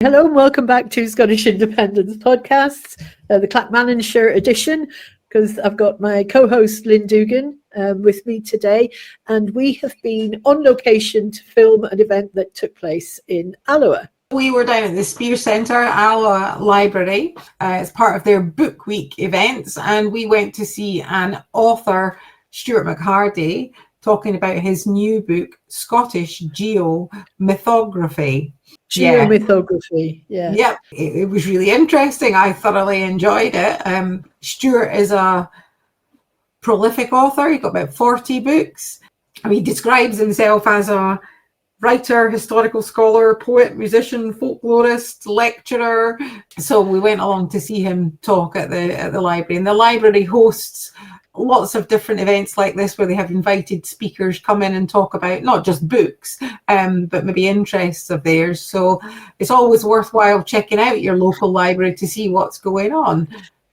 Hello and welcome back to Scottish Independence Podcasts, the Clackmannanshire edition, because I've got my co-host Lynn Dugan with me today, and we have been on location to film an event that took place in Alloa. We were down at the Speirs Centre, Alloa Library, as part of their Book Week events, and we went to see an author, Stuart McHardy, talking about his new book, Scottish Geomythography. Geomythography, yeah. Yeah, it was really interesting. I thoroughly enjoyed it. Stuart is a prolific author. He's got about 40 books. He describes himself as a writer, historical scholar, poet, musician, folklorist, lecturer. So we went along to see him talk at the library. And the library hosts lots of different events like this where they have invited speakers come in and talk about not just books, but maybe interests of theirs. So it's always worthwhile checking out your local library to see what's going on.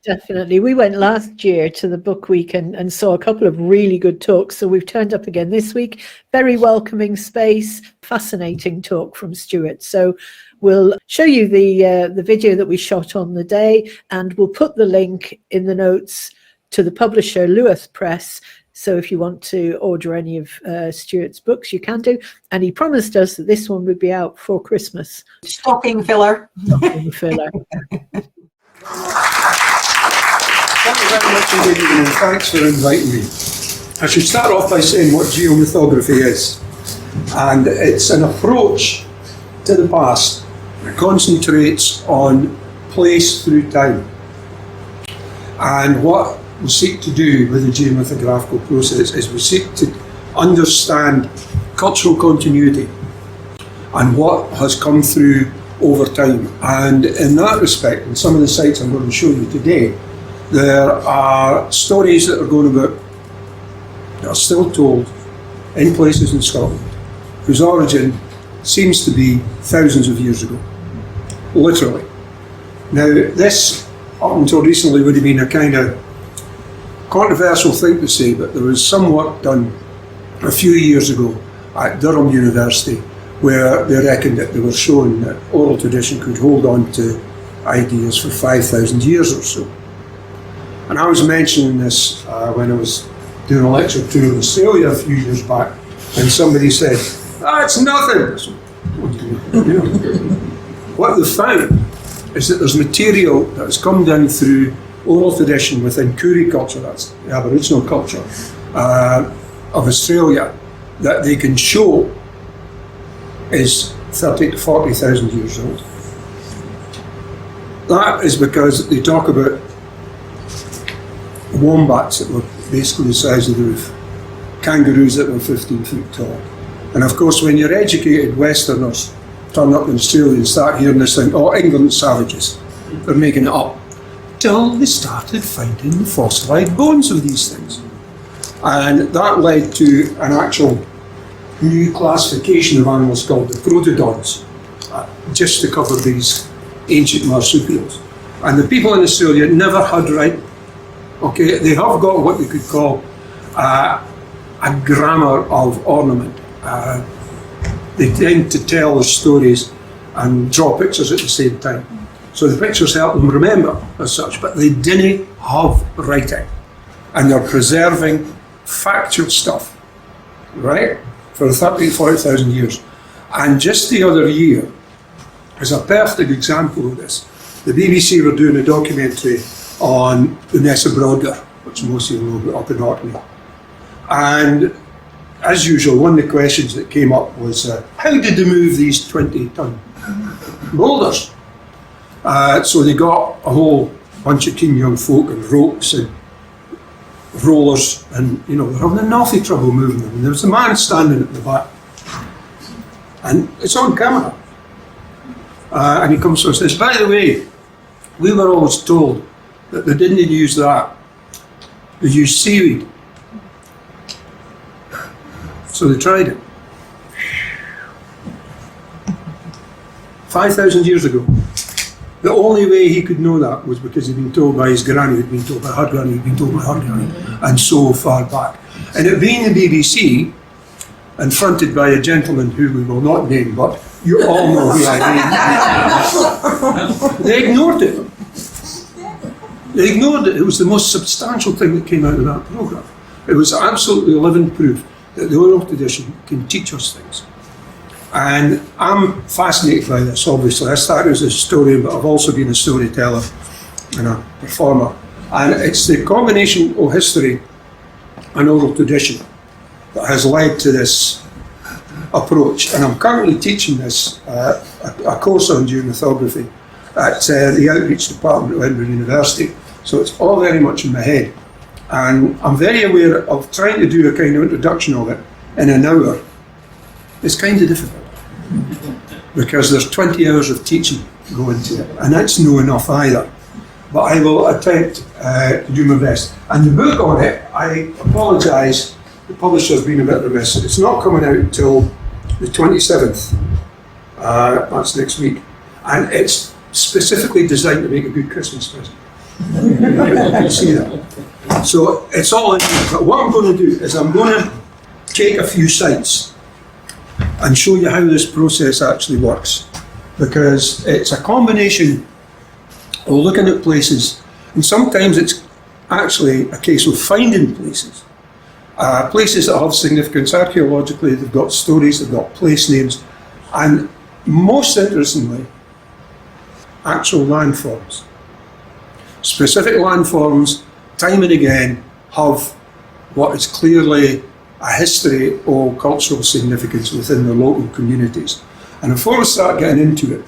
Definitely. We went last year to the Book Week and saw a couple of really good talks. So we've turned up again this week. Very welcoming space, fascinating talk from Stuart. So we'll show you the video that we shot on the day, and we'll put the link in the notes to the publisher Lewis Press. So if you want to order any of Stuart's books, you can do. And he promised us that this one would be out for Christmas. Stocking filler. Stocking filler. Thank you very much indeed, and thanks for inviting me. I should start off by saying what geomythography is. And it's an approach to the past that concentrates on place through time. And what we seek to do with the geomythographical process is we seek to understand cultural continuity and what has come through over time. And in that respect, in some of the sites I'm going to show you today, there are stories that are going about, that are still told in places in Scotland, whose origin seems to be thousands of years ago, literally. Now, this, up until recently, would have been a kind of controversial thing to say, but there was some work done a few years ago at Durham University where they reckoned that they were showing that oral tradition could hold on to ideas for 5,000 years or so. And I was mentioning this when I was doing a lecture tour in Australia a few years back, and somebody said, it's nothing. So, what they found is that there's material that has come down through oral tradition within Koori culture, that's the Aboriginal culture of Australia, that they can show is 30 to 40,000 years old. That is because they talk about wombats that were basically the size of the roof, kangaroos that were 15 feet tall. And of course, when you're educated Westerners turn up in Australia and start hearing this thing, oh, England's savages, they're making it up. Till they started finding the fossilized bones of these things. And that led to an actual new classification of animals called the protodons, just to cover these ancient marsupials. And the people in Australia never had right. Okay, they have got what we could call a grammar of ornament. They tend to tell their stories and draw pictures at the same time. So the pictures help them remember as such, but they didn't have writing. And they're preserving factual stuff, right, for 30,000 to 40,000 years. And just the other year is a perfect example of this. The BBC were doing a documentary on the Nessa Brodgar, which most of you know about up in Orkney. And as usual, one of the questions that came up was, how did they move these 20-ton boulders? So they got a whole bunch of keen young folk and ropes and rollers, and they're having enough trouble moving them. And there was a man standing at the back, and it's on camera. And he comes to us and says, by the way, we were always told that they didn't use that, they used seaweed. So they tried it. 5,000 years ago. The only way he could know that was because he'd been told by his granny, he'd been told by her granny, he'd been told by her granny, and so far back. And it being the BBC, and fronted by a gentleman who we will not name, but you all know who I mean, They ignored it. They ignored it. It was the most substantial thing that came out of that programme. It was absolutely living proof that the oral tradition can teach us things. And I'm fascinated by this, obviously. I started as a historian, but I've also been a storyteller and a performer. And it's the combination of history and oral tradition that has led to this approach. And I'm currently teaching this, a course on geomythography at the Outreach Department at Edinburgh University. So it's all very much in my head. And I'm very aware of trying to do a kind of introduction of it in an hour. It's kind of difficult because there's 20 hours of teaching going to it, and that's no enough either. But I will attempt to do my best. And the book on it, I apologise, the publisher's been a bit remiss. It's not coming out until the 27th. That's next week. And it's specifically designed to make a good Christmas present. You can see that. So it's all in there. But what I'm going to do is I'm going to take a few sites and show you how this process actually works. Because it's a combination of looking at places, and sometimes it's actually a case of finding places. Places that have significance archaeologically, they've got stories, they've got place names, and most interestingly, actual landforms. Specific landforms, time and again, have what is clearly a history or cultural significance within the local communities. And before we start getting into it,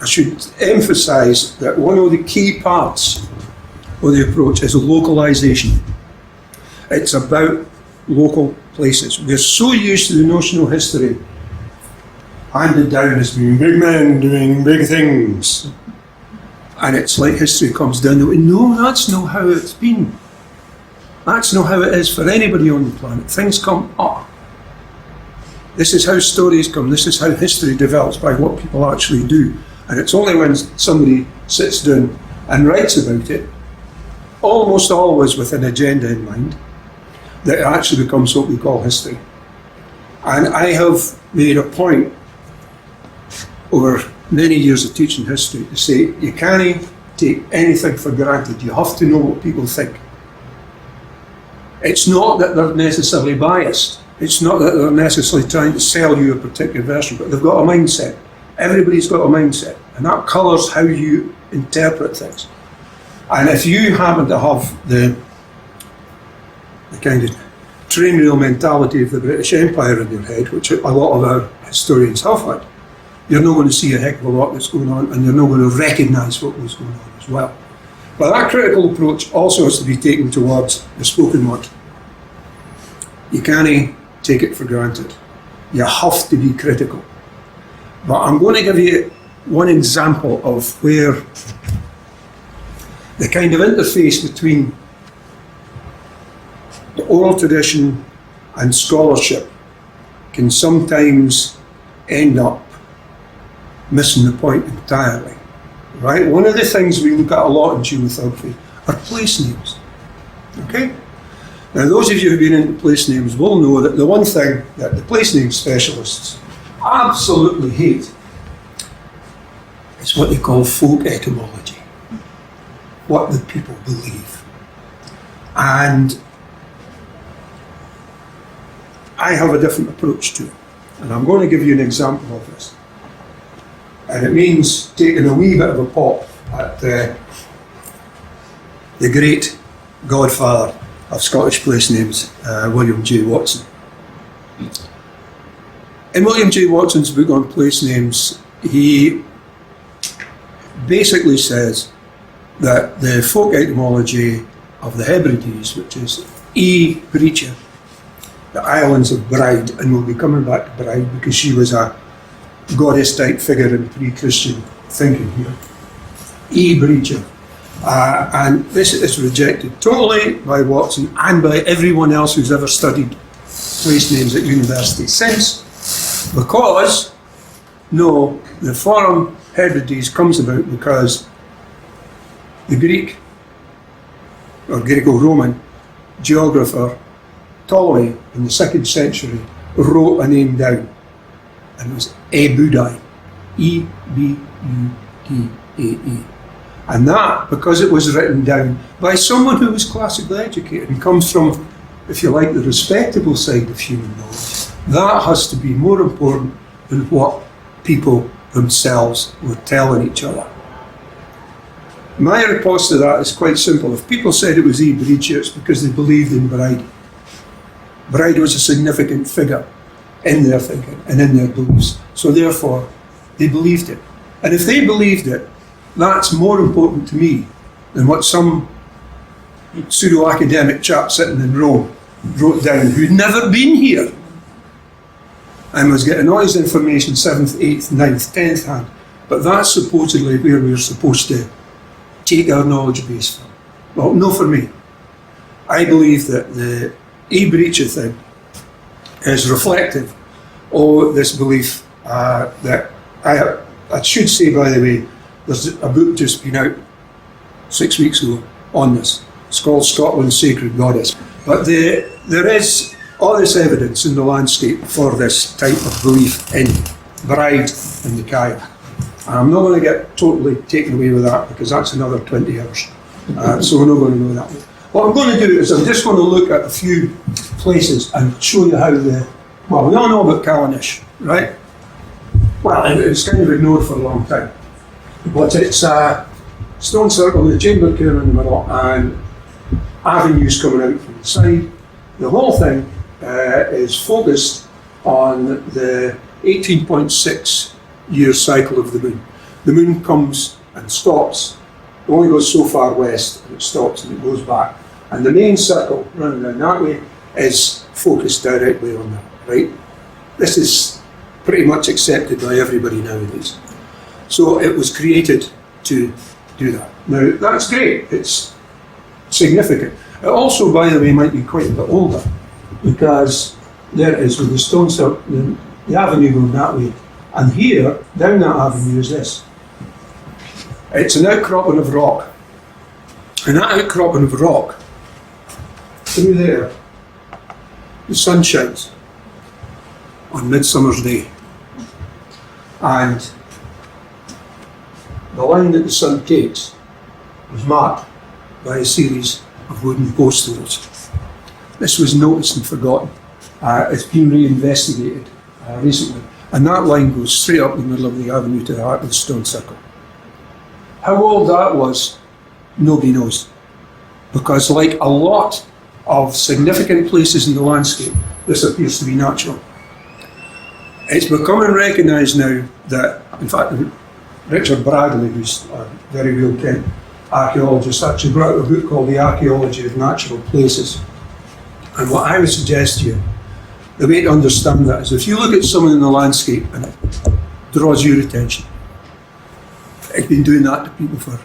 I should emphasise that one of the key parts of the approach is localisation. It's about local places. We're so used to the notional history handed down as being big men doing big things. And it's like history comes down to it. No, that's not how it's been. That's not how it is for anybody on the planet. Things come up. This is how stories come. This is how history develops, by what people actually do. And it's only when somebody sits down and writes about it, almost always with an agenda in mind, that it actually becomes what we call history. And I have made a point over many years of teaching history to say you can't take anything for granted. You have to know what people think. It's not that they're necessarily biased. It's not that they're necessarily trying to sell you a particular version, but they've got a mindset. Everybody's got a mindset, and that colours how you interpret things. And if you happen to have the kind of train wheel mentality of the British Empire in your head, which a lot of our historians have had, you're not going to see a heck of a lot that's going on, and you're not going to recognise what was going on as well. But that critical approach also has to be taken towards the spoken word. You can't take it for granted. You have to be critical. But I'm going to give you one example of where the kind of interface between the oral tradition and scholarship can sometimes end up missing the point entirely. Right? One of the things we look at a lot in geomythography are place names. Okay? Now, those of you who've been into place names will know that the one thing that the place name specialists absolutely hate is what they call folk etymology, what the people believe. And I have a different approach to it, and I'm going to give you an example of this. And it means taking a wee bit of a pop at the great godfather of Scottish place names, William J. Watson. In William J. Watson's book on place names, he basically says that the folk etymology of the Hebrides, which is E. Breacher, the islands of Bride, and we'll be coming back to Bride because she was a goddess-type figure in pre-Christian thinking here. E. Breacher. And this is rejected totally by Watson and by everyone else who's ever studied place names at university since, because, no, the forum Hebrides comes about because the Greek, or Greco-Roman, geographer Ptolemy in the 2nd century wrote a name down, and it was Ebudai, E-B-U-D-A-E. And that, because it was written down by someone who was classically educated and comes from, if you like, the respectable side of human knowledge, that has to be more important than what people themselves were telling each other. My response to that is quite simple. If people said it was Breach, it's because they believed in Bride. Bride was a significant figure in their thinking and in their beliefs. So therefore, they believed it. And if they believed it, that's more important to me than what some pseudo-academic chap sitting in Rome wrote down, who'd never been here and was getting all his information 7th, 8th, 9th, 10th hand. But that's supposedly where we're supposed to take our knowledge base from. Well, no for me. I believe that the Breach thing is reflective of this belief that I should say, by the way, there's a book just been out 6 weeks ago on this. It's called Scotland's Sacred Goddess. But there is all this evidence in the landscape for this type of belief in Bride and the Cailleach. I'm not going to get totally taken away with that because that's another 20 hours. So we're not going to go that way. What I'm going to do is I'm just going to look at a few places and show you how well, we all know about Calanais, right? Well, it's kind of ignored for a long time. But it's a stone circle with a chamber cairn in the middle and avenues coming out from the side. The whole thing is focused on the 18.6 year cycle of the moon. The moon comes and stops. It only goes so far west and it stops and it goes back. And the main circle running down that way is focused directly on that, right? This is pretty much accepted by everybody nowadays. So it was created to do that. Now, that's great. It's significant. It also, by the way, might be quite a bit older because there it is with the stone circle, the avenue going that way. And here, down that avenue is this. It's an outcropping of rock. And that outcropping of rock, through there, the sun shines on Midsummer's Day. And the line that the sun takes was marked by a series of wooden post holes. This was noticed and forgotten. It's been re-investigated recently. And that line goes straight up the middle of the avenue to the heart of the stone circle. How old that was, nobody knows. Because like a lot of significant places in the landscape, this appears to be natural. It's becoming recognised now that, in fact, Richard Bradley, who's a very real Kent archaeologist, actually brought out a book called The Archaeology of Natural Places. And what I would suggest to you, the way to understand that is if you look at someone in the landscape and it draws your attention, it's been doing that to people for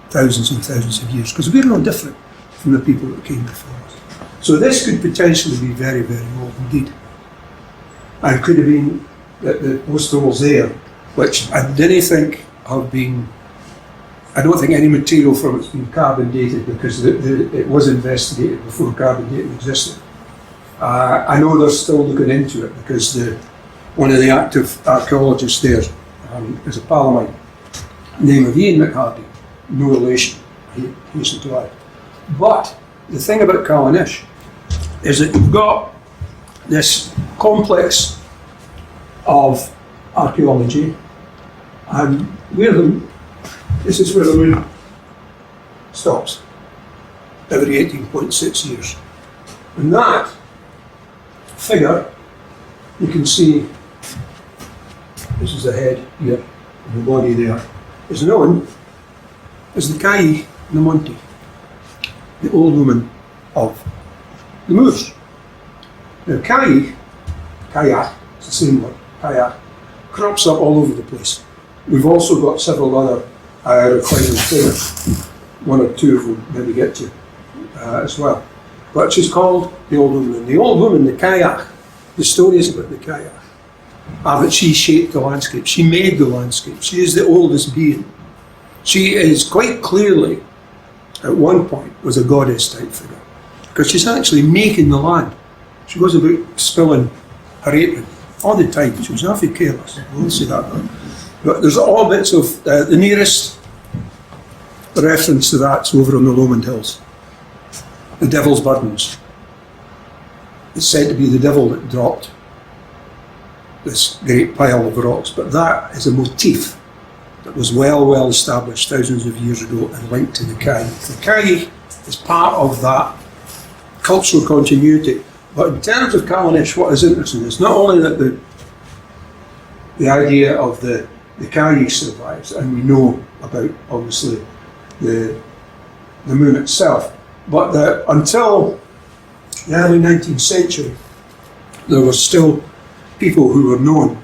thousands and thousands of years, because we're no different from the people that came before us. So this could potentially be very, very old indeed. And could have been the post holes there, which I didn't think have been, I don't think any material from it's been carbon dated because it was investigated before carbon dating existed. I know they're still looking into it because one of the active archaeologists there is a pal of mine, name of Stuart McHardy, no relation, he hastened to add. But the thing about Calanais is that you've got this complex of archaeology, and this is where the moon stops every 18.6 years. And that figure, you can see, this is the head here, and the body there, is known as the Cailleach and Bride, the old woman of the Moors. Now Cailleach, it's the same word, Cailleach, crops up all over the place. We've also got several other reclining figures, one or two of them maybe get to as well. But she's called the old woman. And the old woman, the Cailleach, the story is about the Cailleach. But she shaped the landscape, she made the landscape, she is the oldest being. She is quite clearly, at one point, was a goddess type figure. Because she's actually making the land. She goes about spilling her apron all the time. She was awfully careless, I won't say that. But there's all bits of, the nearest reference to that's over on the Lomond Hills. The Devil's Burdens. It's said to be the devil that dropped this great pile of rocks, but that is a motif that was well established thousands of years ago and linked to the Cailleach. The Cailleach is part of that cultural continuity. But in terms of Calanais, what is interesting is not only that the idea of the Cailleach survives, and we know about, obviously, the moon itself, but that until the early 19th century, there were still people who were known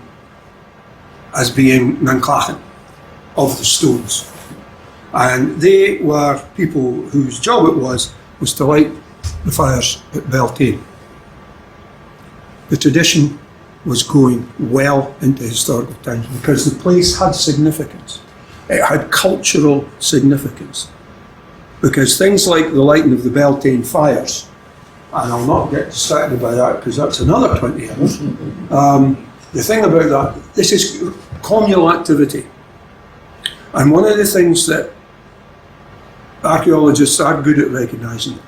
as being Nanclachan of the stones. And they were people whose job it was to light the fires at Beltane. The tradition was going well into historical times because the place had significance. It had cultural significance. Because things like the lighting of the Beltane fires, and I'll not get distracted by that because that's another 20 hours. The thing about that, this is communal activity. And one of the things that archaeologists are good at recognising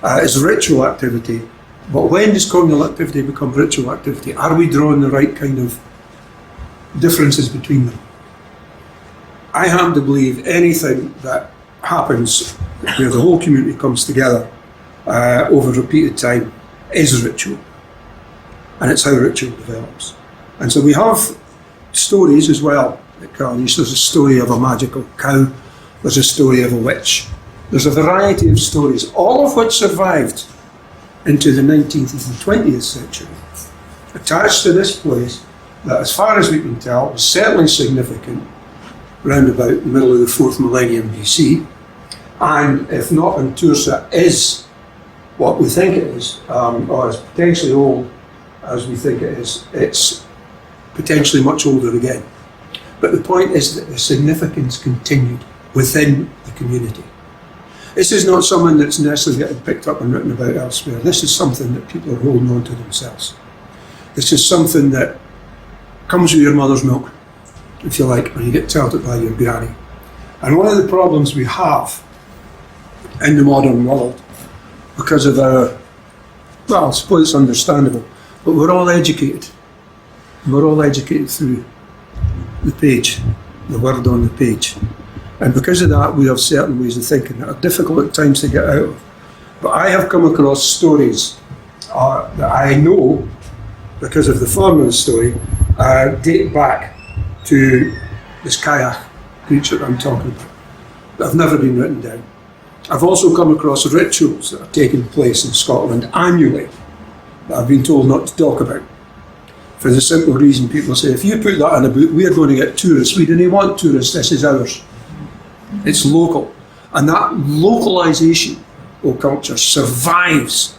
is ritual activity. But when does communal activity become ritual activity? Are we drawing the right kind of differences between them? I happen to believe anything that happens where the whole community comes together over repeated time is ritual. And it's how ritual develops. And so we have stories as well at Calanais. There's a story of a magical cow. There's a story of a witch. There's a variety of stories, all of which survived into the 19th and 20th century, attached to this place that, as far as we can tell, was certainly significant round about the middle of the 4th millennium BC, and if not in Tursa, is what we think it is, or is potentially old as we think it is. It's potentially much older again. But the point is that the significance continued within the community. This is not something that's necessarily getting picked up and written about elsewhere. This is something that people are holding on to themselves. This is something that comes with your mother's milk, if you like, or you get told it by your granny. And one of the problems we have in the modern world, because of our, well, I suppose it's understandable, but we're all educated. We're all educated through the page, the word on the page. And because of that, we have certain ways of thinking that are difficult at times to get out of. But I have come across stories that I know, because of the form of the story, date back to this Cailleach creature that I'm talking about, that have never been written down. I've also come across rituals that are taking place in Scotland annually that I've been told not to talk about. For the simple reason people say, if you put that in a book, we are going to get tourists. We didn't want tourists, this is ours. It's local. And that localisation of culture survives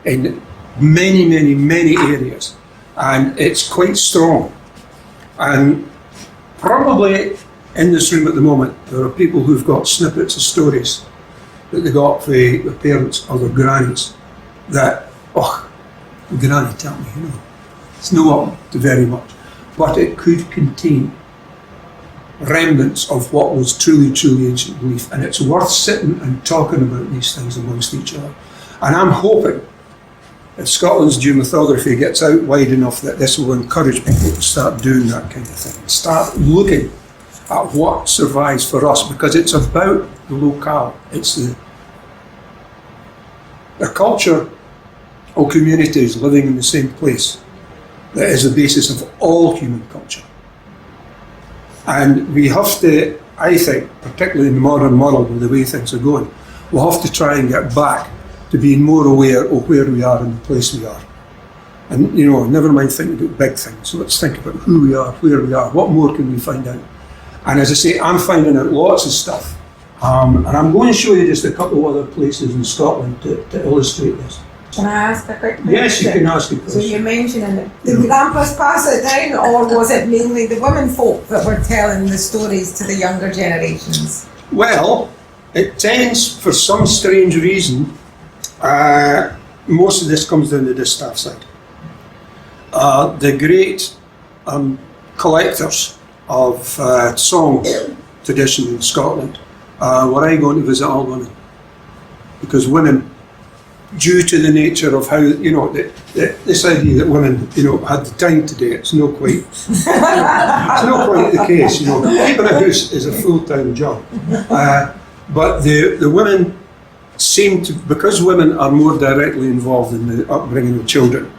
in many areas. And it's quite strong. And probably in this room at the moment, there are people who've got snippets of stories that they got from their parents or their grannies that, granny tell me, it's not up to very much. But it could contain remnants of what was truly ancient belief, and it's worth sitting and talking about these things amongst each other. And I'm hoping if Scotland's geomythography gets out wide enough that this will encourage people to start doing that kind of thing, and start looking at what survives for us, because it's about the locale, it's the culture or communities living in the same place that is the basis of all human culture. And we have to, I think, particularly in the modern world with the way things are going, we'll have to try and get back to being more aware of where we are and the place we are. And, never mind thinking about big things. So let's think about who we are, where we are, what more can we find out? And as I say, I'm finding out lots of stuff. And I'm going to show you just a couple of other places in Scotland to illustrate this. Can I ask a quick question? Yes, you can ask a question. So you're mentioning it. Did the grandpas pass it down, or was it mainly the women folk that were telling the stories to the younger generations? Well, it tends, for some strange reason, most of this comes down the distaff side. The great collectors of song tradition in Scotland were I going to visit all women? Because women, due to the nature of how, this idea that women, had the time to do it, it's not quite, it's not quite the case, Keeping a house is a full-time job. But the women seem to, because women are more directly involved in the upbringing of children,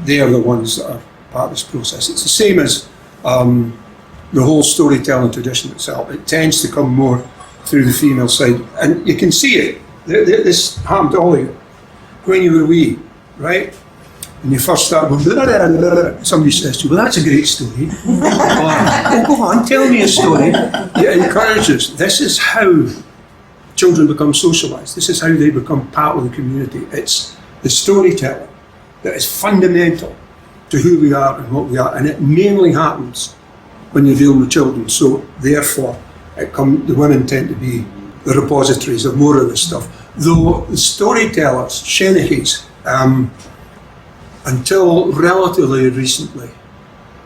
they are the ones that are part of this process. It's the same as the whole storytelling tradition itself. It tends to come more through the female side, and you can see it. This happened to all of you when you were wee, right? When you first start going, blah, blah, blah, blah, somebody says to you, well, that's a great story. Go on, tell me a story. It encourages. This is how children become socialised. This is how they become part of the community. It's the storyteller that is fundamental to who we are and what we are, and it mainly happens when you're dealing with children. So therefore, the women tend to be the repositories of more of this stuff. Though the storytellers, Shenachies, until relatively recently,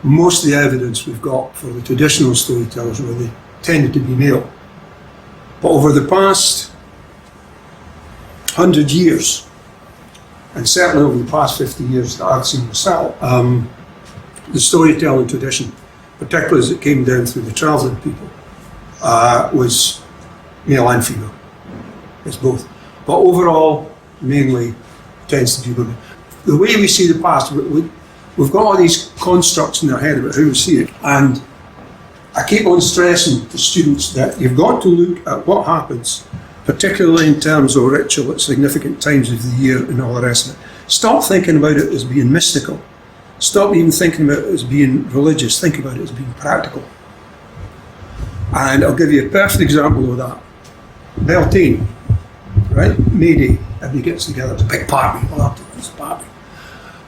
most of the evidence we've got for the traditional storytellers were they tended to be male. But over the past 100 years, and certainly over the past 50 years that I've seen myself, the storytelling tradition, particularly as it came down through the travelling people, was male and female. It's both. But overall, mainly tends to be women. The way we see the past, we've got all these constructs in our head about how we see it. And I keep on stressing to students that you've got to look at what happens, particularly in terms of ritual at significant times of the year and all the rest of it. Stop thinking about it as being mystical. Stop even thinking about it as being religious. Think about it as being practical. And I'll give you a perfect example of that. Beltane, right? May Day, everybody gets together. It's a big party. Well, after this party.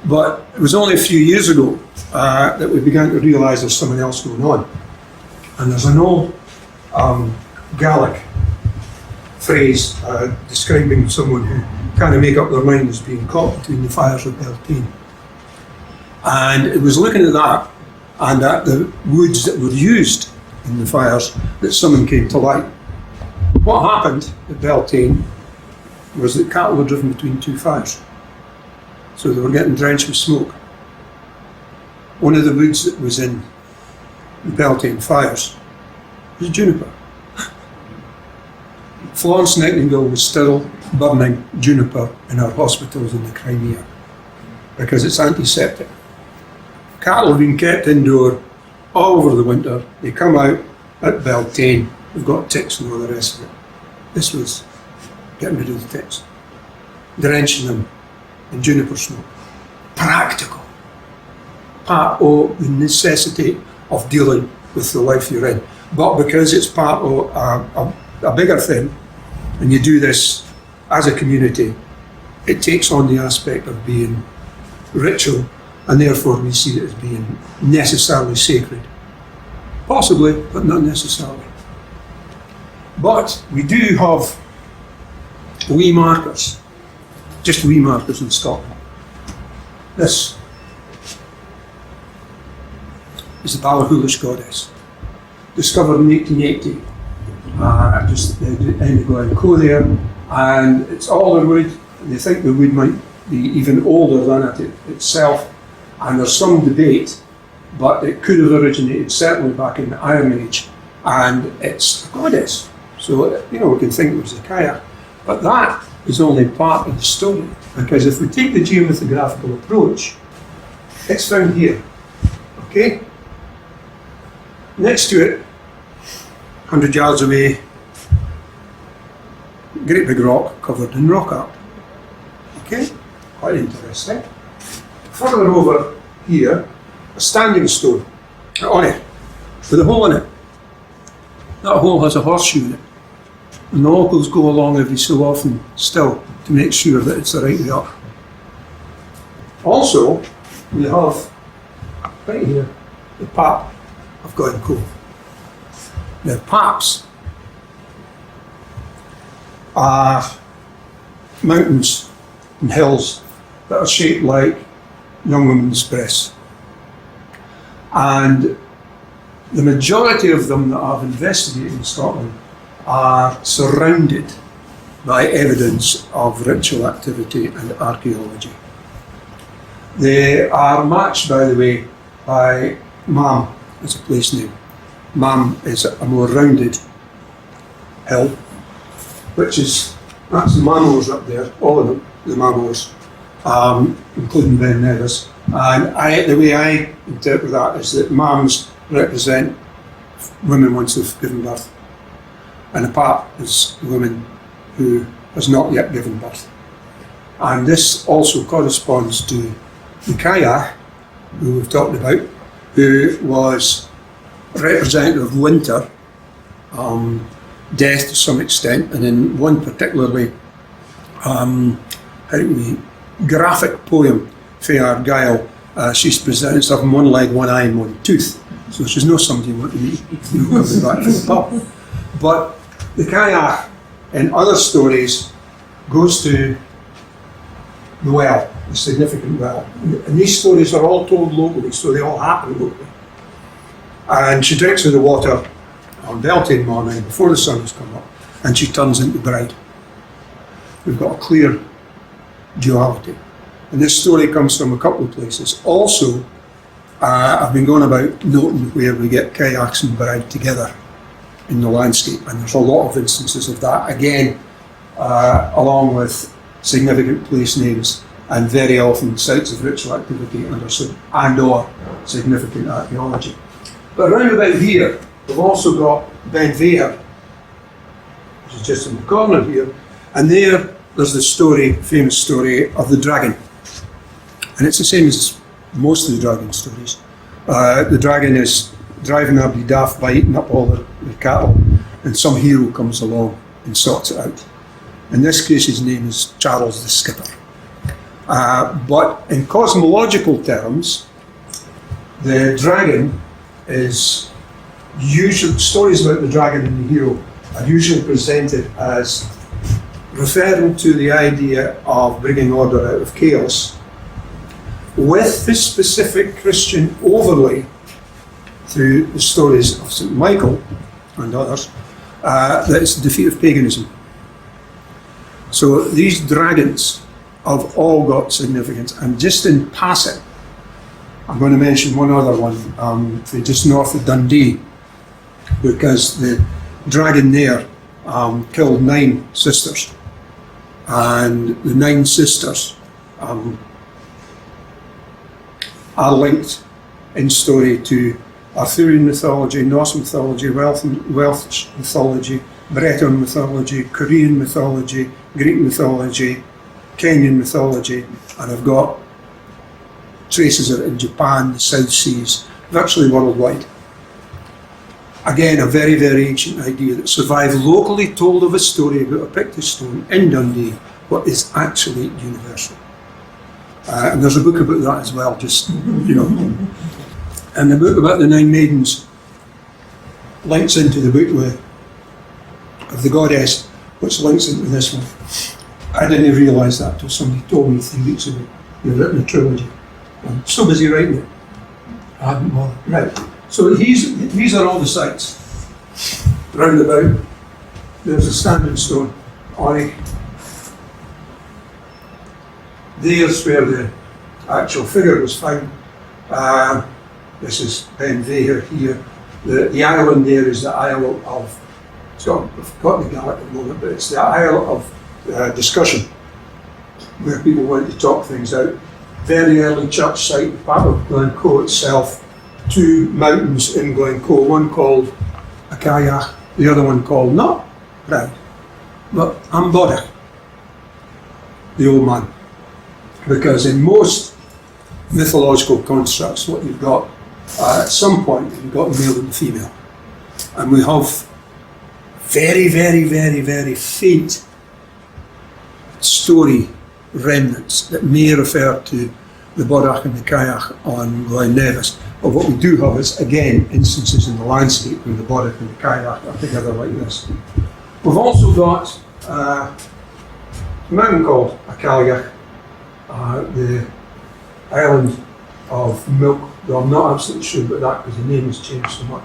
But it was only a few years ago that we began to realise there's something else going on. And there's an old Gaelic phrase describing someone who kind of make up their mind as being caught between the fires of Beltane. And it was looking at that and at the woods that were used in the fires that someone came to light. What happened at Beltane was that cattle were driven between two fires. So they were getting drenched with smoke. One of the woods that was in the Beltane fires was juniper. Florence Nightingale was still burning juniper in her hospitals in the Crimea because it's antiseptic. Cattle have been kept indoor all over the winter. They come out at Beltane, they've got ticks and all the rest of it. This was getting rid of the ticks, drenching them in juniper smoke. Practical. Part of the necessity of dealing with the life you're in. But because it's part of a bigger thing, and you do this as a community, it takes on the aspect of being ritual, and therefore we see it as being necessarily sacred. Possibly, but not necessarily. But we do have wee markers, just wee markers in Scotland. This is the Ballachulish Goddess, discovered in 1880, just at the end of Glencoe there, and it's alder wood. They think the wood might be even older than it itself, and there's some debate, but it could have originated certainly back in the Iron Age, and it's a goddess. So, we can think it was a Cailleach, but that is only part of the story, because if we take the geomythographical approach, it's found here, okay? Next to it, 100 yards away, great big rock covered in rock art. Okay, quite interesting. Further over here, a standing stone on it, with a hole in it. That hole has a horseshoe in it. And the locals go along every so often still to make sure that it's the right way up. Also, we have right here the Pap of Glencoe. Now, Paps are mountains and hills that are shaped like young women's breasts. And the majority of them that I've investigated in Scotland are surrounded by evidence of ritual activity and archaeology. They are matched, by the way, by Mam as a place name. Mam is a more rounded hill, which is, that's the Mamos up there, all of them, the Mamos, including Beinn Bheithir. And the way I interpret that is that Mams represent women once they've given birth, and a Pap is a woman who has not yet given birth. And this also corresponds to the Cailleach, who we've talked about, who was representative of winter, death to some extent, and in one particularly graphic poem, Fair Gael, she's presented having one leg, one eye, and one tooth. So she's not somebody you want to meet, coming back from the pub. But the Cailleach, in other stories, goes to the well, the significant well. And these stories are all told locally, so they all happen locally. And she drinks of the water on Beltane morning before the sun has come up, and she turns into bride. We've got a clear duality. And this story comes from a couple of places. Also, I've been going about noting where we get Cailleachs and Bride together in the landscape, and there's a lot of instances of that, again, along with significant place names and very often sites of ritual activity and/or significant archaeology. But around about here, we've also got Beinn Bheithir, which is just in the corner here, and there's the story, famous story of the dragon. And it's the same as most of the dragon stories. The dragon is driving everybody daft by eating up all the cattle, and some hero comes along and sorts it out. In this case, his name is Charles the Skipper. But in cosmological terms, the dragon is usually, stories about the dragon and the hero are usually presented as referring to the idea of bringing order out of chaos, with this specific Christian overlay through the stories of St. Michael and others, that it's the defeat of paganism. So these dragons have all got significance. And just in passing, I'm going to mention one other one, just north of Dundee, because the dragon there killed 9 sisters. And the 9 sisters are linked in story to Arthurian mythology, Norse mythology, Welsh mythology, Breton mythology, Korean mythology, Greek mythology, Kenyan mythology, and I've got traces of it in Japan, the South Seas, virtually worldwide. Again, a very, very ancient idea that survived locally, told of a story about a Pictish stone in Dundee, but is actually universal. And there's a book about that as well, just, you know. And the book about the 9 maidens links into the book of the goddess, which links into this one. I didn't realise that until somebody told me 3 weeks ago. You've written a trilogy. I'm so busy writing it, I hadn't bothered. Right, so these are all the sites. Round about, there's a standing stone, onyx. There's where the actual figure was found. This is Beinn Bheithir here. The island there is the Isle of, I've forgotten the Gaelic at the moment, but it's the Isle of Discussion, where people want to talk things out. Very early church site, part of Glencoe itself, 2 mountains in Glencoe, one called a Cailleach, the other one called not Bride, but Bodach, the old man. Because in most mythological constructs, what you've got, at some point, you've got a male and a female. And we have very, very, very, very faint story remnants that may refer to the Bodach and the Cailleach on Beinn Bheithir. But what we do have is, again, instances in the landscape where the Bodach and the Cailleach are together like this. We've also got a mountain called a Cailleach, the island of milk, though I'm not absolutely sure about that because the name has changed so much.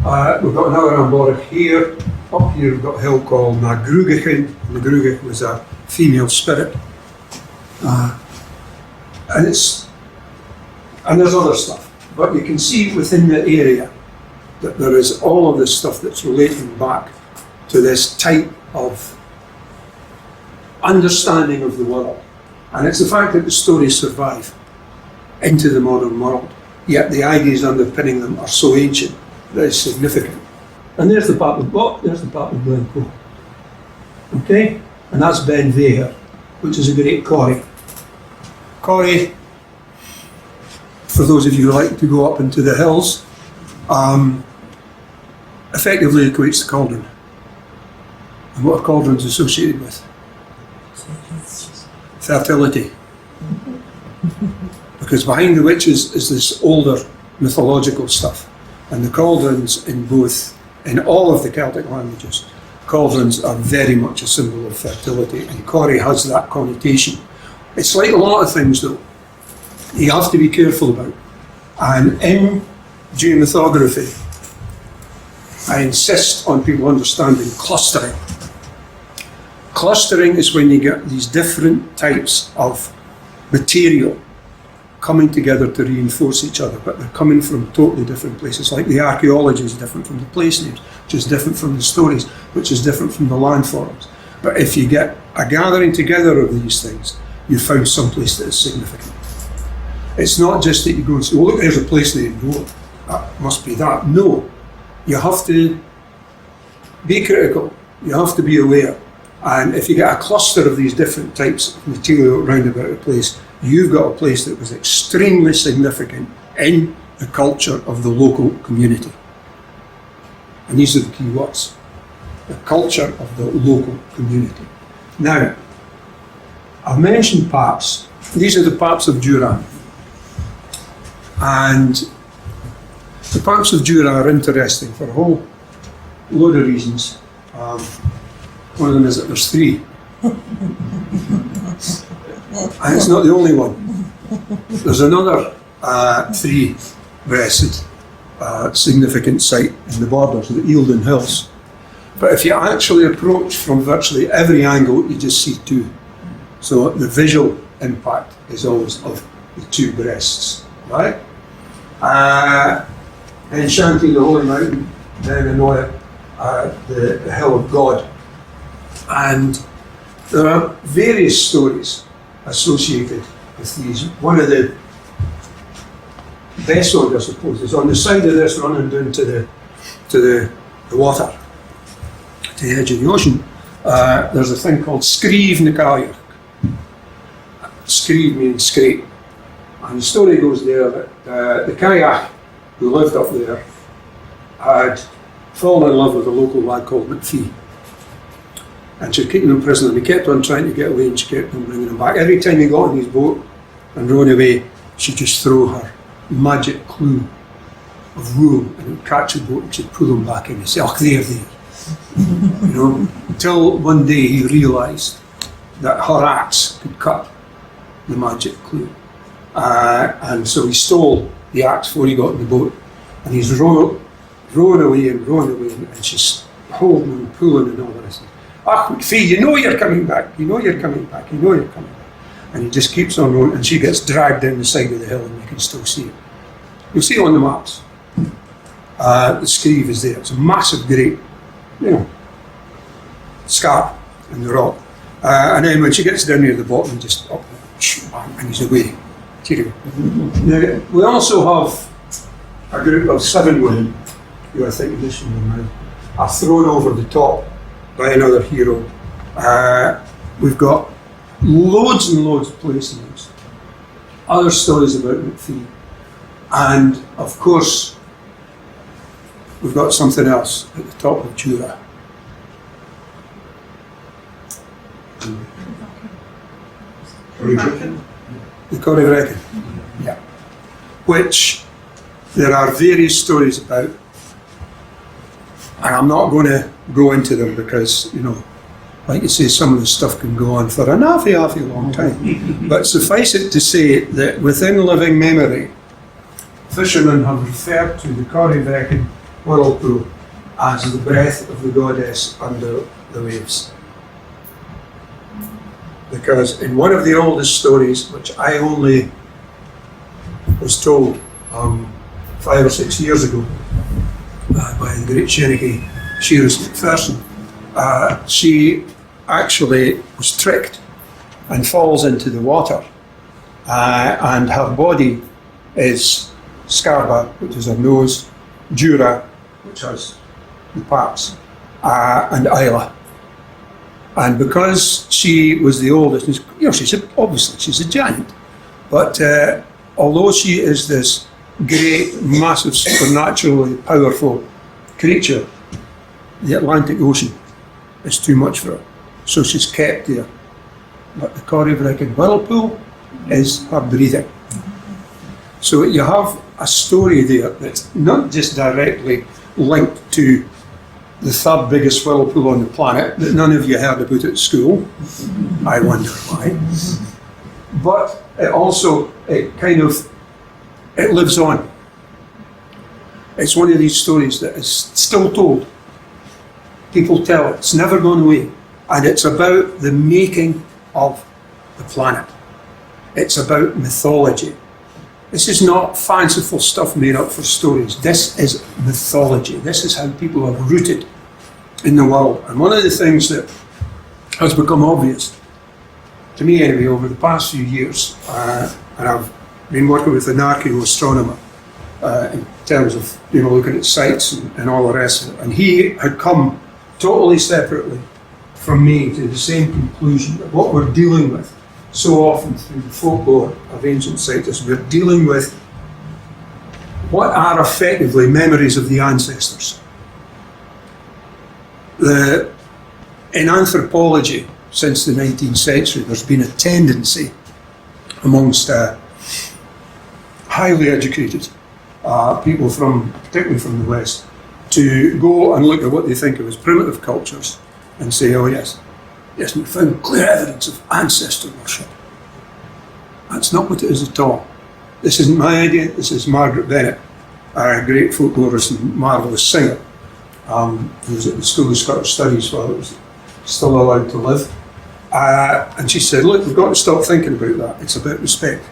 We've got another Bodach here. Up here we've got a hill called Corrievreckan. The Corrievreckan was a female spirit. And there's other stuff. But you can see within the area that there is all of this stuff that's relating back to this type of understanding of the world. And it's the fact that the stories survive into the modern world, yet the ideas underpinning them are so ancient that it's significant. And there's the Pap of Bennachie. Okay? And that's Beinn Bheithir, which is a great quarry. Quarry, for those of you who like to go up into the hills, effectively equates to cauldron. And what are cauldrons associated with? Fertility. Because behind the witches is this older mythological stuff. And the cauldrons in all of the Celtic languages, cauldrons are very much a symbol of fertility, and quarry has that connotation. It's like a lot of things though, you have to be careful about. And in geomythography, I insist on people understanding clustering. Clustering is when you get these different types of material coming together to reinforce each other, but they're coming from totally different places. Like the archaeology is different from the place names, which is different from the stories, which is different from the landforms. But if you get a gathering together of these things, you found someplace that is significant. It's not just that you go and say, oh look, there's a place name, oh, that must be that. No, you have to be critical, you have to be aware. And if you get a cluster of these different types of material around about a place, you've got a place that was extremely significant in the culture of the local community. And these are the key words. The culture of the local community. Now, I've mentioned Paps. These are the Paps of Jura. And the Paps of Jura are interesting for a whole load of reasons. One of them is that there's three. And it's not the only one. There's another three-breasted significant site in the borders of the Eildon Hills. But if you actually approach from virtually every angle, you just see two. So the visual impact is always of the two breasts, right? In Shanty, the Holy Mountain, then in Alloa, the Hill of God. And there are various stories associated with these. One of the best ones, I suppose, is on the side of this running down to the water, to the edge of the ocean. There's a thing called Speirs Centre. Screeve means scrape. And the story goes there that the Cailleach who lived up there had fallen in love with a local lad called McPhee. And she'd kept him in prison, and he kept on trying to get away, and she kept on bringing him back. Every time he got on his boat and rowed away, she'd just throw her magic clue of wool, and he would catch the boat and she'd pull him back in and say, oh, there. You know, until one day he realised that her axe could cut the magic clue. And so he stole the axe before he got in the boat, and he's rowing away, and she's holding and pulling and all the rest. Ah, McPhee, you know you're coming back, you know you're coming back, you know you're coming back. And he just keeps on rowing, and she gets dragged down the side of the hill, and you can still see it. You'll see it on the maps. The Screeve is there. It's a massive, great, scar in the rock. And then when she gets down near the bottom, just up, and he's away. Now, we also have a group of 7 women who I think this one are thrown over the top by another hero. We've got loads and loads of place names, other stories about McPhee, and of course we've got something else at the top of Jura. The Corrievreckan, yeah. Which there are various stories about, and I'm not going to go into them because, like you say, some of the stuff can go on for an awfully long time. But suffice it to say that within living memory, fishermen have referred to the Corrievreckan whirlpool as the breath of the goddess under the waves. Because in one of the oldest stories, which I only was told 5 or 6 years ago by the great Shenanigans Speirs Centre, she actually was tricked and falls into the water, and her body is Scarba, which is her nose, Jura, which has the Paps, and Alloa. And because she was the oldest, obviously she's a giant, but although she is this great, massive, supernaturally powerful creature, the Atlantic Ocean is too much for her, so she's kept there. But the Corrievreckan whirlpool is her breathing. So you have a story there that's not just directly linked to the third biggest whirlpool on the planet that none of you heard about at school. I wonder why. But it also, it lives on. It's one of these stories that is still told. People tell it, it's never gone away. And it's about the making of the planet. It's about mythology. This is not fanciful stuff made up for stories. This is mythology. This is how people are rooted in the world. And one of the things that has become obvious, to me anyway, over the past few years, and I've been working with an archaeoastronomer in terms of looking at sites and all the rest of it, and he had come totally separately from me to the same conclusion that what we're dealing with so often through the folklore of ancient sites is we're dealing with what are effectively memories of the ancestors. In anthropology, since the 19th century, there's been a tendency amongst highly educated people particularly from the West, to go and look at what they think of as primitive cultures and say, oh yes, we found clear evidence of ancestor worship. That's not what it is at all. This isn't my idea, this is Margaret Bennett, a great folklorist and marvellous singer, who was at the School of Scottish Studies while it was still allowed to live. And she said, look, we've got to stop thinking about that. It's about respect.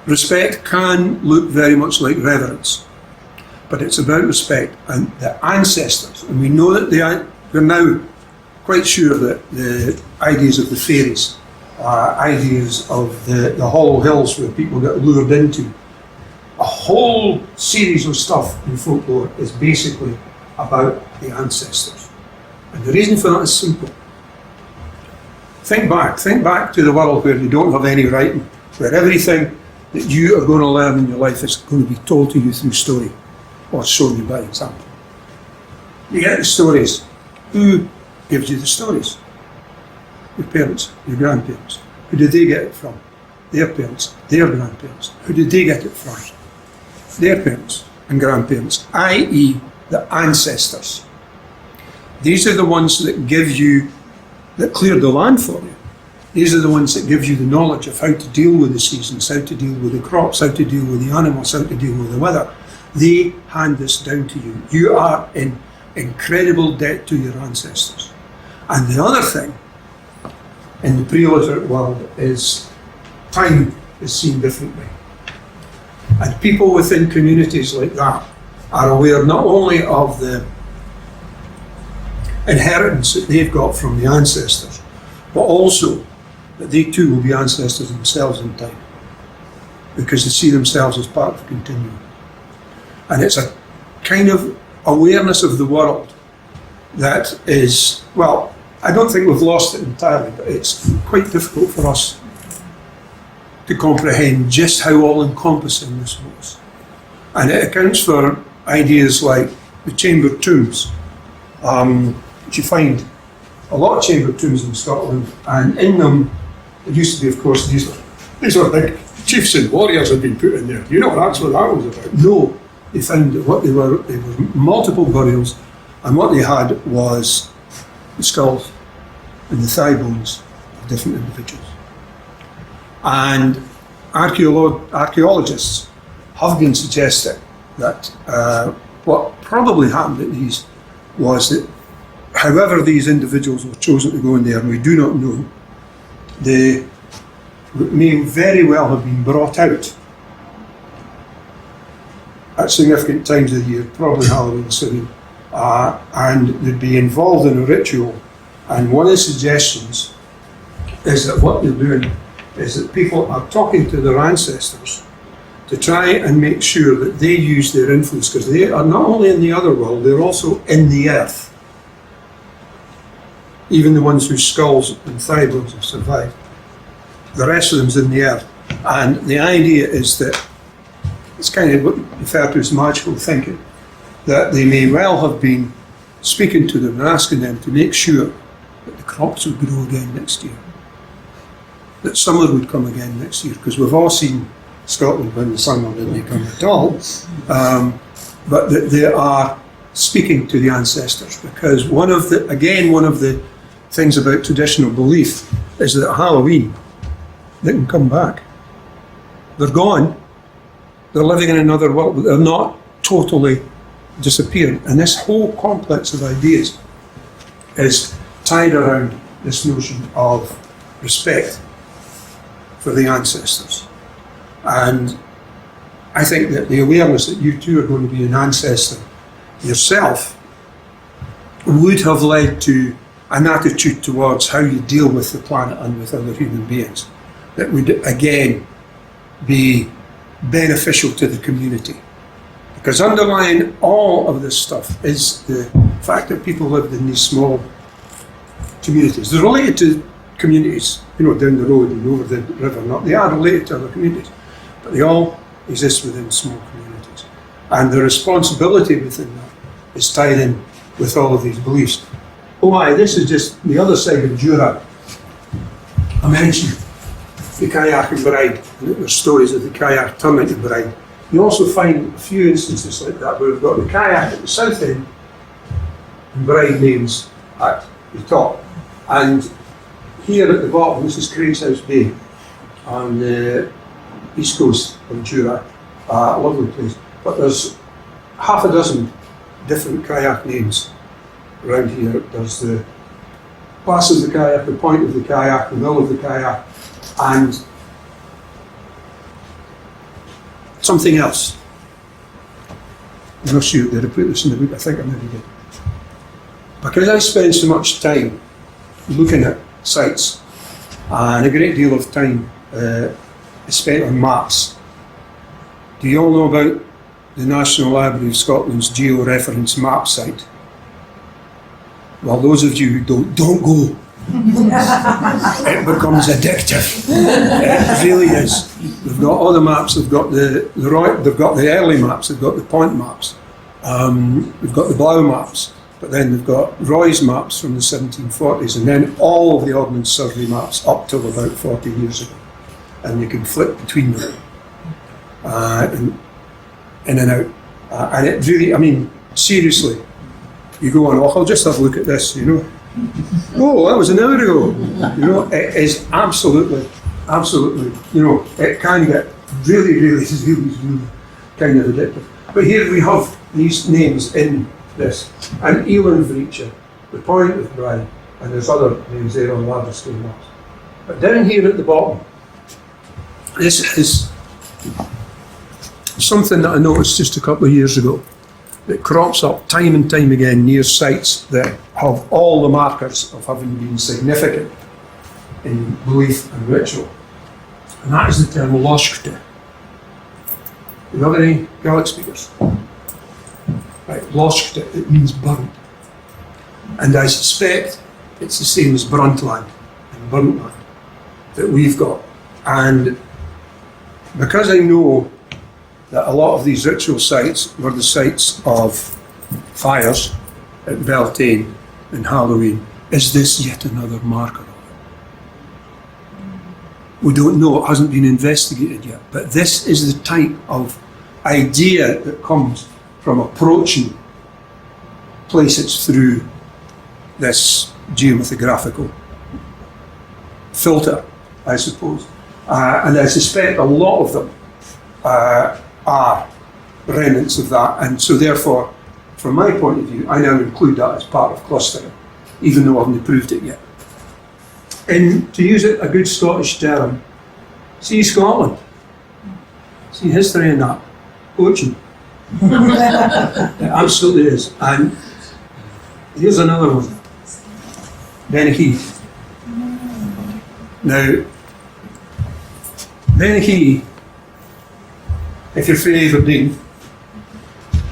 Respect can look very much like reverence, but it's about respect. And the ancestors, and we know that we're now quite sure that the ideas of the fairies, ideas of the hollow hills where people get lured into, a whole series of stuff in folklore is basically about the ancestors. And the reason for that is simple. Think back to the world where you don't have any writing, where everything that you are going to learn in your life is going to be told to you through story or shown you by example. You get the stories. Who gives you the stories? Your parents, your grandparents. Who did they get it from? Their parents, their grandparents. Who did they get it from? Their parents and grandparents, i.e. the ancestors. These are the ones that cleared the land for you. These are the ones that give you the knowledge of how to deal with the seasons, how to deal with the crops, how to deal with the animals, how to deal with the weather. They hand this down to you. You are in incredible debt to your ancestors. And the other thing in the pre-literate world is time is seen differently. And people within communities like that are aware not only of the inheritance that they've got from the ancestors, but also that they too will be ancestors themselves in time, because they see themselves as part of the continuum. And it's a kind of awareness of the world that is, well, I don't think we've lost it entirely, but it's quite difficult for us to comprehend just how all-encompassing this was. And it accounts for ideas like the chambered tombs, which you find a lot of chambered tombs in Scotland, and in them, it used to be, of course, these were like chiefs and warriors had been put in there. You know, that's what that was about. No, they found that they were multiple burials, and what they had was the skulls and the thigh bones of different individuals. And archaeologists have been suggesting that what probably happened at these was that however these individuals were chosen to go in there, and we do not know, they may very well have been brought out at significant times of the year, probably Halloween soon, and they'd be involved in a ritual. And one of the suggestions is that what they're doing is that people are talking to their ancestors to try and make sure that they use their influence, because they are not only in the other world, they're also in the earth. Even the ones whose skulls and thigh bones have survived. The rest of them's in the earth. And the idea is that it's kind of what you refer to as magical thinking, that they may well have been speaking to them and asking them to make sure that the crops would grow again next year, that summer would come again next year, because we've all seen Scotland when the summer didn't come at all, but that they are speaking to the ancestors, because one of the things about traditional belief is that at Halloween they can come back. They're gone. They're living in another world, but they're not totally disappearing. And this whole complex of ideas is tied around this notion of respect for the ancestors. And I think that the awareness that you too are going to be an ancestor yourself would have led to an attitude towards how you deal with the planet and with other human beings that would again be beneficial to the community. Because underlying all of this stuff is the fact that people lived in these small communities. They're related to communities, down the road and over the river. They are related to other communities, but they all exist within small communities. And the responsibility within that is tied in with all of these beliefs. Oh aye, this is just the other side of Jura. I mentioned the Cailleach and Bride, and there's stories of the Cailleach turning to Bride. You also find a few instances like that where we've got the Cailleach at the south end and Bride names at the top. And here at the bottom, this is Craigshouse Bay on the east coast of Jura, a lovely place. But there's half a dozen different Cailleach names around here. There's the Pass of the Cailleach, the Point of the Cailleach, the Mill of the Cailleach, and something else. I'm not sure did I put this in the book, I think I maybe did. Because I spend so much time looking at sites, and a great deal of time is spent on maps. Do you all know about the National Library of Scotland's georeference map site? Well, those of you who don't go. It becomes addictive. It really is. They've got all the maps. They've got they've got the early maps. They've got the point maps. They've got the Blow maps. But then they've got Roy's maps from the 1740s, and then all of the Ordnance Survey maps up till about 40 years ago. And you can flip between them, and in and out. And it really, seriously, you go on, I'll just have a look at this, Oh, that was an hour ago. It is absolutely, it can get really kind of addictive. But here we have these names in this, and Elan Vreacher, the Point of Bride, and there's other names there on larger scale maps. But down here at the bottom, this is something that I noticed just a couple of years ago that crops up time and time again near sites that have all the markers of having been significant in belief and ritual. And that is the term loshkte. You know any Gaelic speakers? Right, loshkte, it means burnt. And I suspect it's the same as Bruntland and Burntland that we've got. And because I know that a lot of these ritual sites were the sites of fires at Beltane and Halloween, is this yet another marker of it? We don't know, it hasn't been investigated yet, but this is the type of idea that comes from approaching places through this geomythographical filter, I suppose. And I suspect a lot of them are remnants of that, and so therefore, from my point of view, I now include that as part of clustering, even though I haven't proved it yet. And to use a good Scottish term, see Scotland, see history in that, poaching. It absolutely is. And here's another one, Bennachie. Now, Bennachie, if you're from Aberdeen,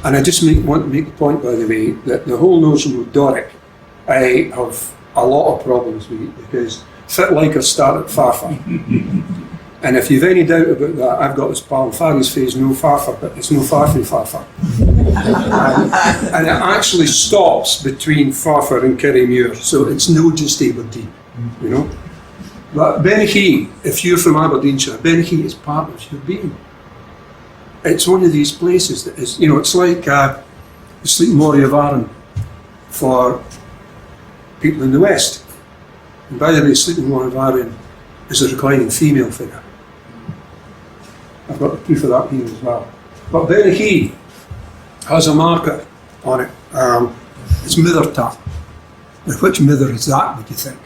and I just want to make the point, by the way, that the whole notion of Doric, I have a lot of problems with it, because Fitlikers start at Farfar. And if you've any doubt about that, I've got this pal, Farry's face, no Farfar, but it's no Farfar Farfar. And it actually stops between Farfar and Kirriemuir, so it's no just Aberdeen, you know. But Bennachie, if you're from Aberdeenshire, Bennachie is part of your being. It's one of these places that is, you know, it's like the Sleeping Warrior of Arran for people in the West. And by the way, Sleeping Warrior of Arran is a reclining female figure. I've got the proof of that here as well. But Bennachie has a marker on it. It's Mither Tap. Now, which Mither is that, would you think?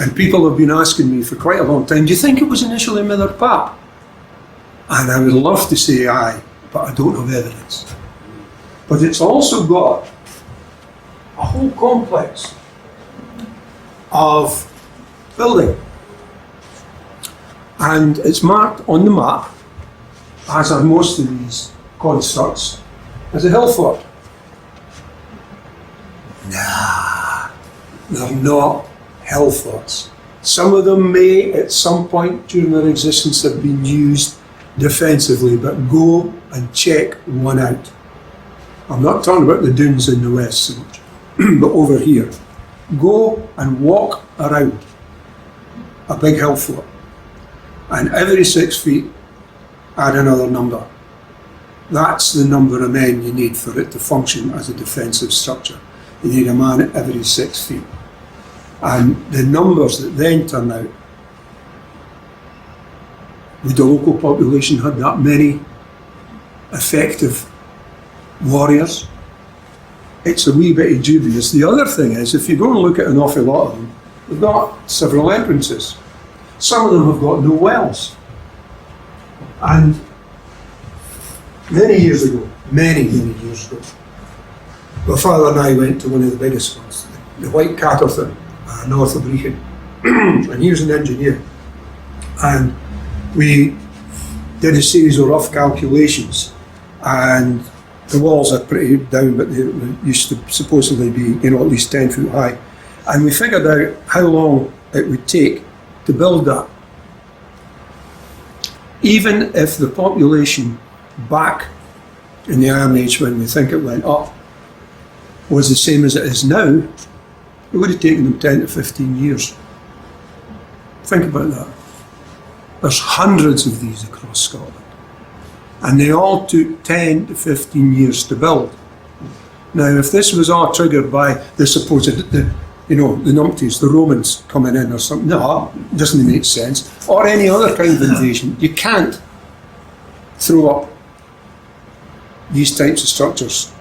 And people have been asking me for quite a long time, do you think it was initially Mither Pap? And I would love to say aye, but I don't have evidence. But it's also got a whole complex of building. And it's marked on the map, as are most of these constructs, as a hill fort. Nah, they're not hill forts. Some of them may, at some point during their existence, have been used defensively, but go and check one out. I'm not talking about the dunes in the west so much, but over here. Go and walk around a big hill fort, and every 6 feet add another number. That's the number of men you need for it to function as a defensive structure. You need a man at every 6 feet. And the numbers that then turn out, would the local population have that many effective warriors? It's a wee bit dubious. The other thing is, if you go and look at an awful lot of them, they've got several entrances. Some of them have got no wells. And many years ago, many years ago, my father and I went to one of the biggest ones, the White Catterton, north of Brechin, and he was an engineer. And we did a series of rough calculations, and the walls are pretty down, but they used to supposedly be, you know, at least 10 foot high. And we figured out how long it would take to build that. Even if the population back in the Iron Age, when we think it went up, was the same as it is now, it would have taken them 10 to 15 years. Think about that. There's hundreds of these across Scotland, and they all took 10 to 15 years to build. Now, if this was all triggered by the supposed, the numpties, the Romans coming in or something, no, it doesn't make sense. Or any other kind of invasion, you can't throw up these types of structures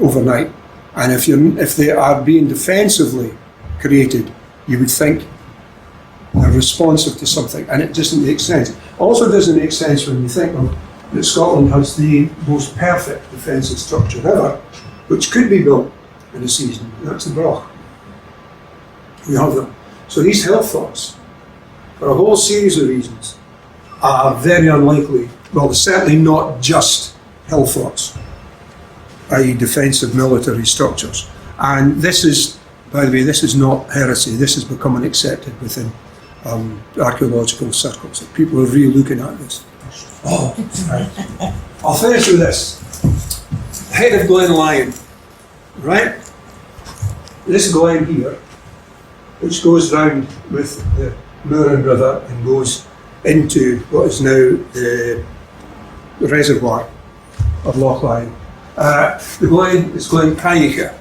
overnight. And if they are being defensively created, you would think they're responsive to something, and it doesn't make sense. Also doesn't make sense when you think of that Scotland has the most perfect defensive structure ever, which could be built in a season, and that's the Bodach. We have them. So these hill forts, for a whole series of reasons, are very unlikely, well, they're certainly not just hill forts, i.e. defensive military structures. And this is, by the way, this is not heresy, this is becoming accepted within archaeological circles. People are really looking at this. Oh, right. I'll finish with this. Head of Glen Lyon, right? This glen here, which goes round with the Moran River and goes into what is now the reservoir of Loch Lyon. The glen is Glen Cailleach,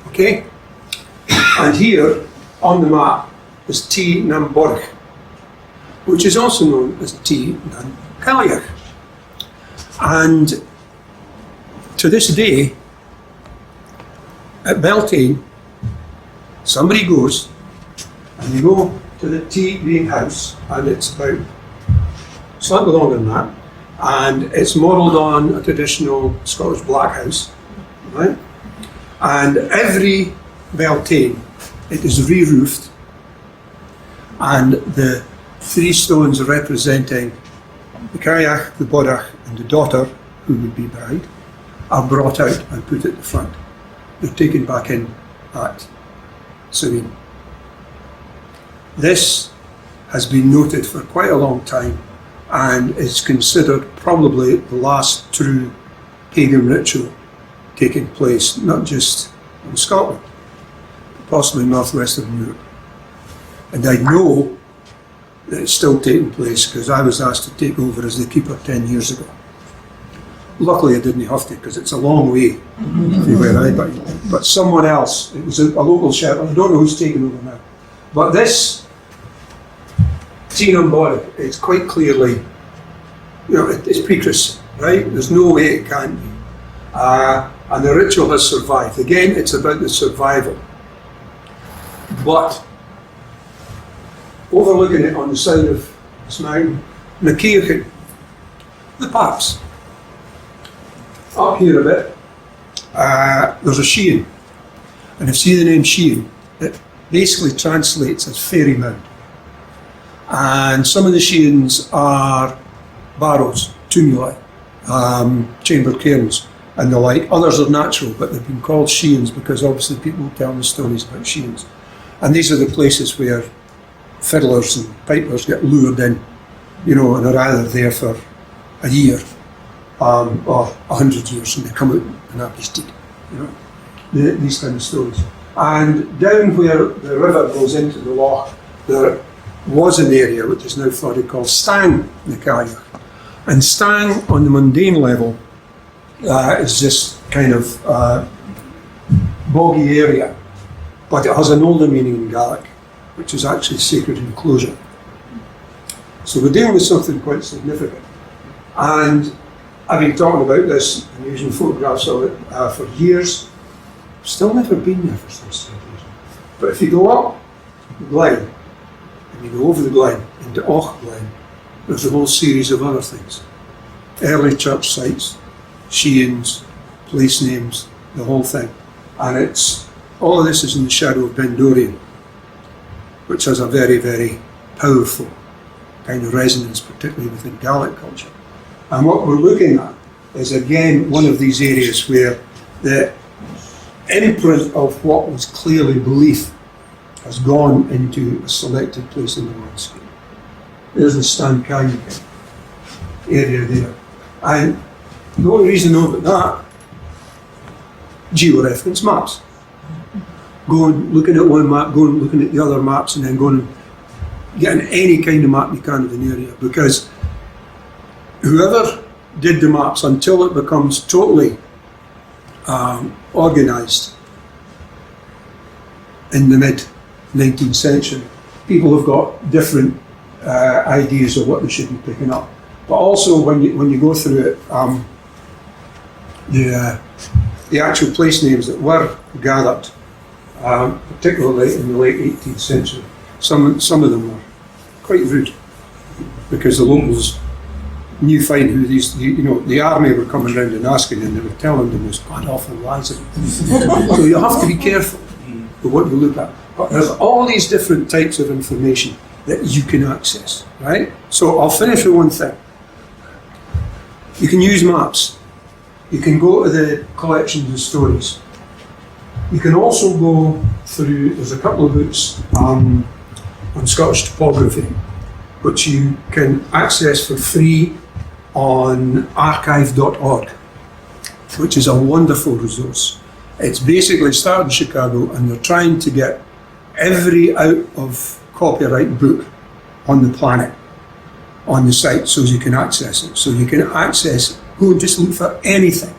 okay? And here on the map is Tigh and Bodach, which is also known as Tigh and Cailleach. And to this day, at Beltane, somebody goes and you go to the Tigh house, and it's about slightly longer than that, and it's modelled on a traditional Scottish black house, right? And every Beltane, it is re-roofed, and the 3 stones representing the Cailleach, the Bodach, and the daughter, who would be bride, are brought out and put at the front. They're taken back in at Samhain. This has been noted for quite a long time and is considered probably the last true pagan ritual taking place, not just in Scotland, but possibly northwestern Europe. And I know that it's still taking place because I was asked to take over as the keeper 10 years ago. Luckily I didn't have to, because it's a long way from where I buy. But someone else, it was a local shelter, I don't know who's taking over now. But this Tigh body, it's quite clearly, it's pre-Christian, right? There's no way it can't be. And the ritual has survived. Again, it's about the survival. But overlooking it on the side of this mountain, Cailleach, the Paps. Up here a bit, there's a Sheehan. And if you see the name Sheehan, it basically translates as fairy mound. And some of the Sheehans are barrows, tumuli, chamber cairns, and the like. Others are natural, but they've been called Sheehans because obviously people tell the stories about Sheehans. And these are the places where fiddlers and pipers get lured in, and are either there for a year or 100 years, and they come out and have this deed, these kind of stories. And down where the river goes into the loch, there was an area which is now flooded called Stang, the Cailleach. And Stang, on the mundane level, is this kind of boggy area, but it has an older meaning in Gaelic, which is actually sacred enclosure. So we're dealing with something quite significant. And I've been talking about this and using photographs of it for years. Still never been there for some strange reason. But if you go up the Glen, and you go over the Glen into Och Glen, there's a whole series of other things. Early church sites, Sheehans, place names, the whole thing. And all of this is in the shadow of Beinn Bheithir, which has a very, very powerful kind of resonance, particularly within Gaelic culture. And what we're looking at is again one of these areas where the imprint of what was clearly belief has gone into a selected place in the landscape. There's the Stan Cailleach area there. And the only reason I know about that, georeference maps. Going, looking at one map, going, looking at the other maps, and then going and getting any kind of map you can of an area. Because whoever did the maps, until it becomes totally organised in the mid-19th century, people have got different ideas of what they should be picking up. But also when you go through it, the actual place names that were gathered, particularly in the late 18th century, some of them were quite rude, because the locals knew fine who these, the army were coming around and asking, and they were telling the most god-awful lies. So you have to be careful with what you look at. But there's all these different types of information that you can access, right? So I'll finish with one thing. You can use maps. You can go to the collections of stories. You can also go through, there's a couple of books on Scottish topography, which you can access for free on archive.org, which is a wonderful resource. It's basically started in Chicago, and they're trying to get every out of copyright book on the planet on the site so you can access it. So you can access, go and just look for anything.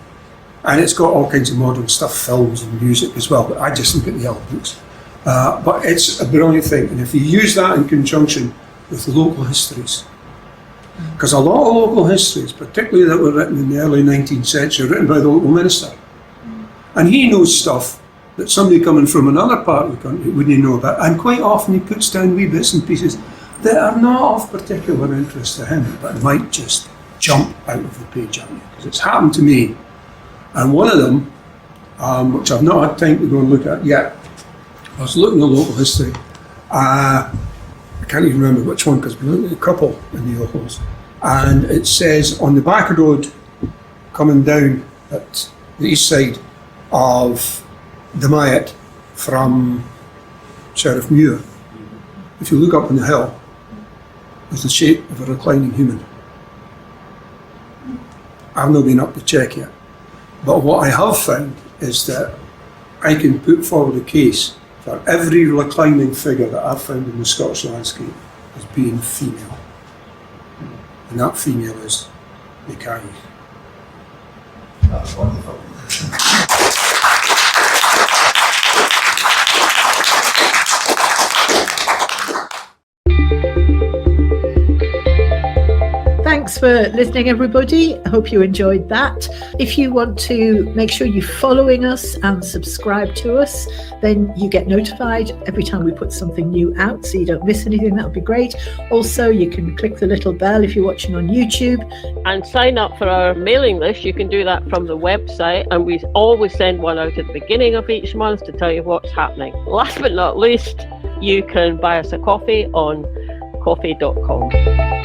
And it's got all kinds of modern stuff, films and music as well, but I just look at the old books. But it's a brilliant thing, and if you use that in conjunction with local histories, Because a lot of local histories, particularly that were written in the early 19th century, are written by the local minister. And he knows stuff that somebody coming from another part of the country wouldn't know about. And quite often he puts down wee bits and pieces that are not of particular interest to him, but might just jump out of the page at you. Because it's happened to me. And one of them, which I've not had time to go and look at yet, I was looking at local history. I can't even remember which one, because we looked at a couple in the Ochils. And it says on the back road coming down at the east side of the Myatt from Sheriff Muir, if you look up on the hill, there's the shape of a reclining human. I've not been up to check yet, but what I have found is that I can put forward a case for every reclining figure that I've found in the Scottish landscape as being female, and that female is the Cailleach. That's wonderful. Thanks for listening, everybody. I hope you enjoyed that. If you want to make sure you're following us and subscribe to us, then you get notified every time we put something new out, so you don't miss anything. That would be great. Also, you can click the little bell if you're watching on YouTube. And sign up for our mailing list. You can do that from the website, and we always send one out at the beginning of each month to tell you what's happening. Last but not least, you can buy us a coffee on coffee.com.